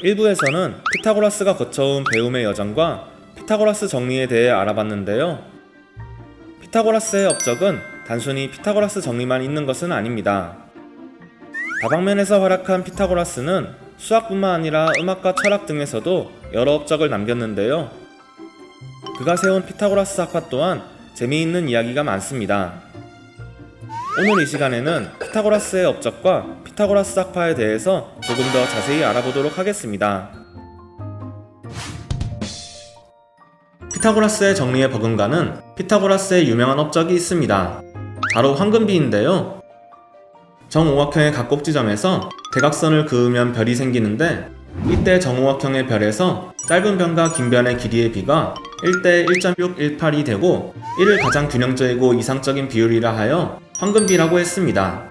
1부에서는 피타고라스가 거쳐온 배움의 여정과 피타고라스 정리에 대해 알아봤는데요. 피타고라스의 업적은 단순히 피타고라스 정리만 있는 것은 아닙니다. 다방면에서 활약한 피타고라스는 수학뿐만 아니라 음악과 철학 등에서도 여러 업적을 남겼는데요. 그가 세운 피타고라스 학파 또한 재미있는 이야기가 많습니다. 오늘 이 시간에는 피타고라스의 업적과 피타고라스 학파에 대해서 조금 더 자세히 알아보도록 하겠습니다. 피타고라스의 정리에 버금가는 피타고라스의 유명한 업적이 있습니다. 바로 황금비인데요. 정오각형의 각곡지점에서 대각선을 그으면 별이 생기는데, 이때 정오각형의 별에서 짧은 변과 긴 변의 길이의 비가 1대 1.618이 되고, 이를 가장 균형적이고 이상적인 비율이라 하여 황금비라고 했습니다.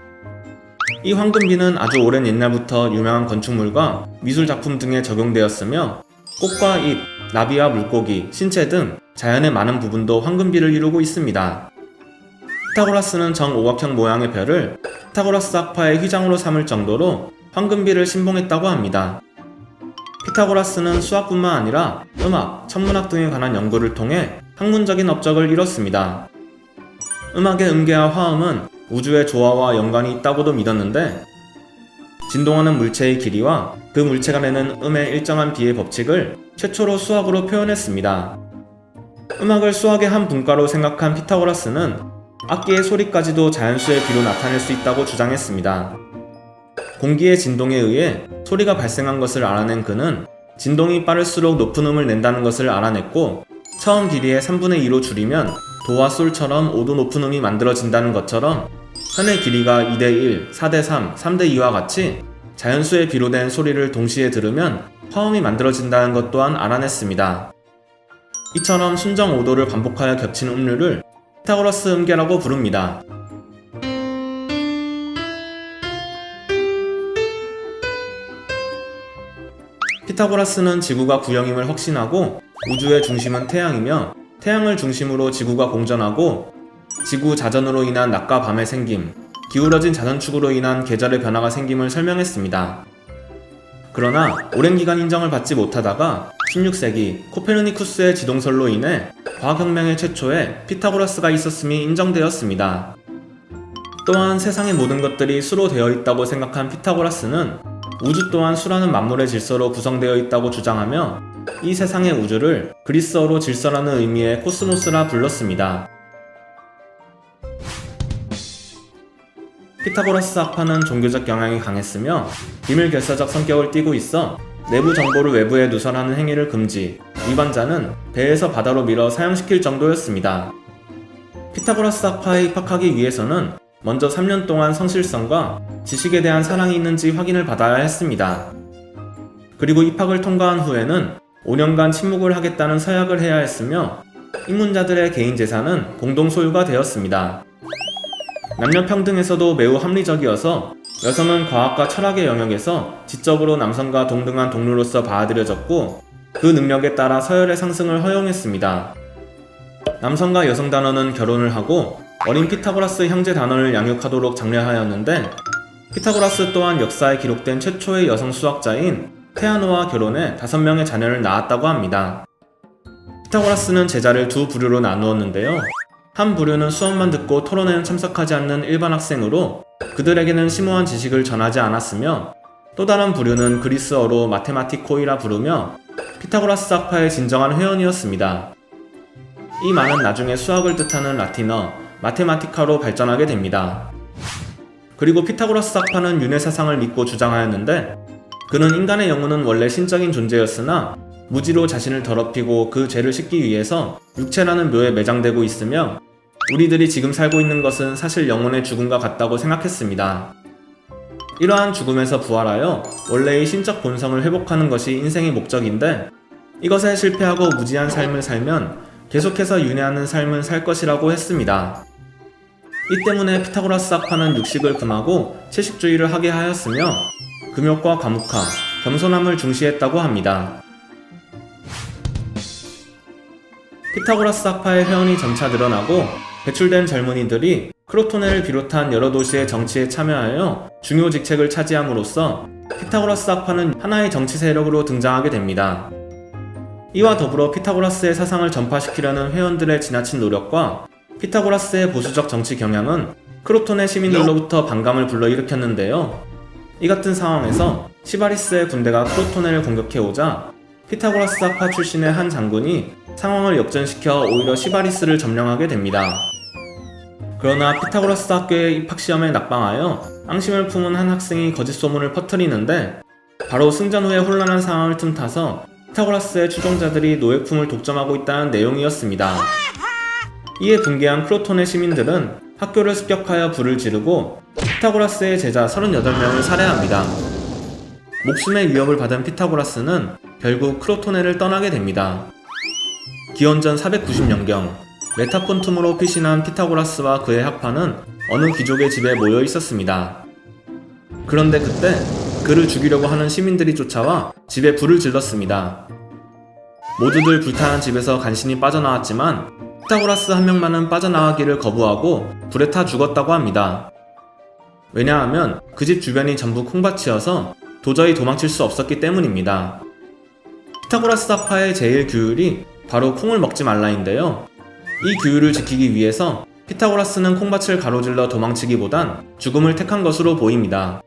이 황금비는 아주 오랜 옛날부터 유명한 건축물과 미술작품 등에 적용되었으며, 꽃과 잎, 나비와 물고기, 신체 등 자연의 많은 부분도 황금비를 이루고 있습니다. 피타고라스는 정오각형 모양의 별을 피타고라스 학파의 휘장으로 삼을 정도로 황금비를 신봉했다고 합니다. 피타고라스는 수학뿐만 아니라 음악, 천문학 등에 관한 연구를 통해 학문적인 업적을 이뤘습니다. 음악의 음계와 화음은 우주의 조화와 연관이 있다고도 믿었는데, 진동하는 물체의 길이와 그 물체가 내는 음의 일정한 비의 법칙을 최초로 수학으로 표현했습니다. 음악을 수학의 한 분과로 생각한 피타고라스는 악기의 소리까지도 자연수의 비로 나타낼 수 있다고 주장했습니다. 공기의 진동에 의해 소리가 발생한 것을 알아낸 그는 진동이 빠를수록 높은 음을 낸다는 것을 알아냈고, 처음 길이의 3분의 2로 줄이면 도와 솔처럼 5도 높은 음이 만들어진다는 것처럼 현의 길이가 2대1, 4대3, 3대2와 같이 자연수의 비로 된 소리를 동시에 들으면 화음이 만들어진다는 것 또한 알아냈습니다. 이처럼 순정 5도를 반복하여 겹친 음률을 피타고라스 음계라고 부릅니다. 피타고라스는 지구가 구형임을 확신하고, 우주의 중심은 태양이며 태양을 중심으로 지구가 공전하고, 지구 자전으로 인한 낮과 밤의 생김, 기울어진 자전축으로 인한 계절의 변화가 생김을 설명했습니다. 그러나 오랜 기간 인정을 받지 못하다가 16세기 코페르니쿠스의 지동설로 인해 과학혁명의 최초에 피타고라스가 있었음이 인정되었습니다. 또한 세상의 모든 것들이 수로 되어 있다고 생각한 피타고라스는 우주 또한 수라는 만물의 질서로 구성되어 있다고 주장하며, 이 세상의 우주를 그리스어로 질서라는 의미의 코스모스라 불렀습니다. 피타고라스 학파는 종교적 경향이 강했으며 비밀결사적 성격을 띠고 있어 내부 정보를 외부에 누설하는 행위를 금지, 위반자는 배에서 바다로 밀어 사형시킬 정도였습니다. 피타고라스 학파에 입학하기 위해서는 먼저 3년 동안 성실성과 지식에 대한 사랑이 있는지 확인을 받아야 했습니다. 그리고 입학을 통과한 후에는 5년간 침묵을 하겠다는 서약을 해야 했으며, 입문자들의 개인 재산은 공동 소유가 되었습니다. 남녀 평등에서도 매우 합리적이어서 여성은 과학과 철학의 영역에서 지적으로 남성과 동등한 동료로서 받아들여졌고, 그 능력에 따라 서열의 상승을 허용했습니다. 남성과 여성 단원은 결혼을 하고 어린 피타고라스 형제 단원을 양육하도록 장려하였는데, 피타고라스 또한 역사에 기록된 최초의 여성 수학자인 테아노와 결혼해 5명의 자녀를 낳았다고 합니다. 피타고라스는 제자를 두 부류로 나누었는데요. 한 부류는 수업만 듣고 토론회는 참석하지 않는 일반 학생으로 그들에게는 심오한 지식을 전하지 않았으며, 또 다른 부류는 그리스어로 마테마티코이라 부르며 피타고라스 학파의 진정한 회원이었습니다. 이 말은 나중에 수학을 뜻하는 라틴어 마테마티카로 발전하게 됩니다. 그리고 피타고라스 학파는 윤회 사상을 믿고 주장하였는데, 그는 인간의 영혼은 원래 신적인 존재였으나 무지로 자신을 더럽히고 그 죄를 씻기 위해서 육체라는 묘에 매장되고 있으며, 우리들이 지금 살고 있는 것은 사실 영혼의 죽음과 같다고 생각했습니다. 이러한 죽음에서 부활하여 원래의 신적 본성을 회복하는 것이 인생의 목적인데, 이것에 실패하고 무지한 삶을 살면 계속해서 윤회하는 삶을 살 것이라고 했습니다. 이 때문에 피타고라스 학파는 육식을 금하고 채식주의를 하게 하였으며, 금욕과 과묵함, 겸손함을 중시했다고 합니다. 피타고라스 학파의 회원이 점차 늘어나고 배출된 젊은이들이 크로토네를 비롯한 여러 도시의 정치에 참여하여 중요 직책을 차지함으로써 피타고라스 학파는 하나의 정치 세력으로 등장하게 됩니다. 이와 더불어 피타고라스의 사상을 전파시키려는 회원들의 지나친 노력과 피타고라스의 보수적 정치 경향은 크로톤의 시민들로부터 반감을 불러일으켰는데요. 이 같은 상황에서 시바리스의 군대가 크로토네를 공격해오자 피타고라스 학파 출신의 한 장군이 상황을 역전시켜 오히려 시바리스를 점령하게 됩니다. 그러나 피타고라스 학교의 입학시험에 낙방하여 앙심을 품은 한 학생이 거짓 소문을 퍼뜨리는데 바로 승전 후의 혼란한 상황을 틈타서 피타고라스의 추종자들이 노예품을 독점하고 있다는 내용이었습니다. 이에 붕괴한 크로톤의 시민들은 학교를 습격하여 불을 지르고 피타고라스의 제자 38명을 살해합니다. 목숨의 위협을 받은 피타고라스는 결국 크로토네를 떠나게 됩니다. 기원전 490년경 메타폰툼으로 피신한 피타고라스와 그의 학파는 어느 귀족의 집에 모여 있었습니다. 그런데 그때 그를 죽이려고 하는 시민들이 쫓아와 집에 불을 질렀습니다. 모두들 불타는 집에서 간신히 빠져나왔지만 피타고라스 한 명만은 빠져나가기를 거부하고 불에 타 죽었다고 합니다. 왜냐하면 그 집 주변이 전부 콩밭이어서 도저히 도망칠 수 없었기 때문입니다. 피타고라스 학파의 제1규율이 바로 콩을 먹지 말라인데요. 이 규율을 지키기 위해서 피타고라스는 콩밭을 가로질러 도망치기보단 죽음을 택한 것으로 보입니다.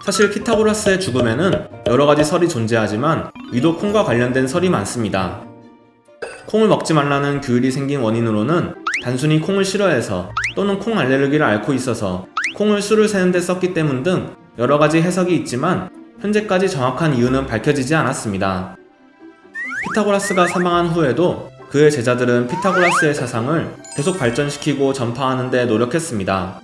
사실 피타고라스의 죽음에는 여러가지 설이 존재하지만 유독 콩과 관련된 설이 많습니다. 콩을 먹지 말라는 규율이 생긴 원인으로는 단순히 콩을 싫어해서 또는 콩 알레르기를 앓고 있어서 콩을 술을 세는데 썼기 때문 등 여러가지 해석이 있지만 현재까지 정확한 이유는 밝혀지지 않았습니다. 피타고라스가 사망한 후에도 그의 제자들은 피타고라스의 사상을 계속 발전시키고 전파하는 데 노력했습니다.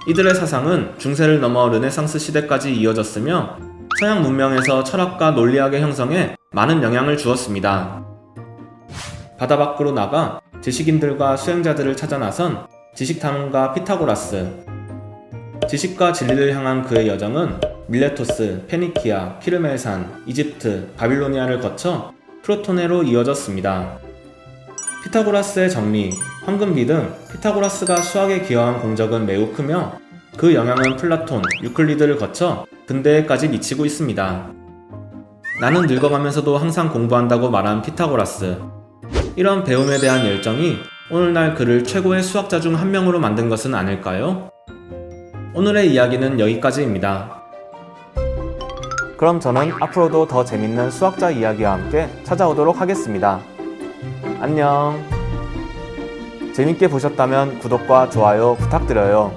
이들의 사상은 중세를 넘어 르네상스 시대까지 이어졌으며 서양 문명에서 철학과 논리학의 형성에 많은 영향을 주었습니다. 바다 밖으로 나가 지식인들과 수행자들을 찾아 나선 지식탐험가 피타고라스. 지식과 진리를 향한 그의 여정은 밀레토스, 페니키아, 키르멜산, 이집트, 바빌로니아를 거쳐 크로토네로 이어졌습니다. 피타고라스의 정리, 황금비 등 피타고라스가 수학에 기여한 공적은 매우 크며 그 영향은 플라톤, 유클리드를 거쳐 근대에까지 미치고 있습니다. 나는 늙어가면서도 항상 공부한다고 말한 피타고라스. 이런 배움에 대한 열정이 오늘날 그를 최고의 수학자 중 한 명으로 만든 것은 아닐까요? 오늘의 이야기는 여기까지입니다. 그럼 저는 앞으로도 더 재밌는 수학자 이야기와 함께 찾아오도록 하겠습니다. 안녕. 재밌게 보셨다면 구독과 좋아요 부탁드려요.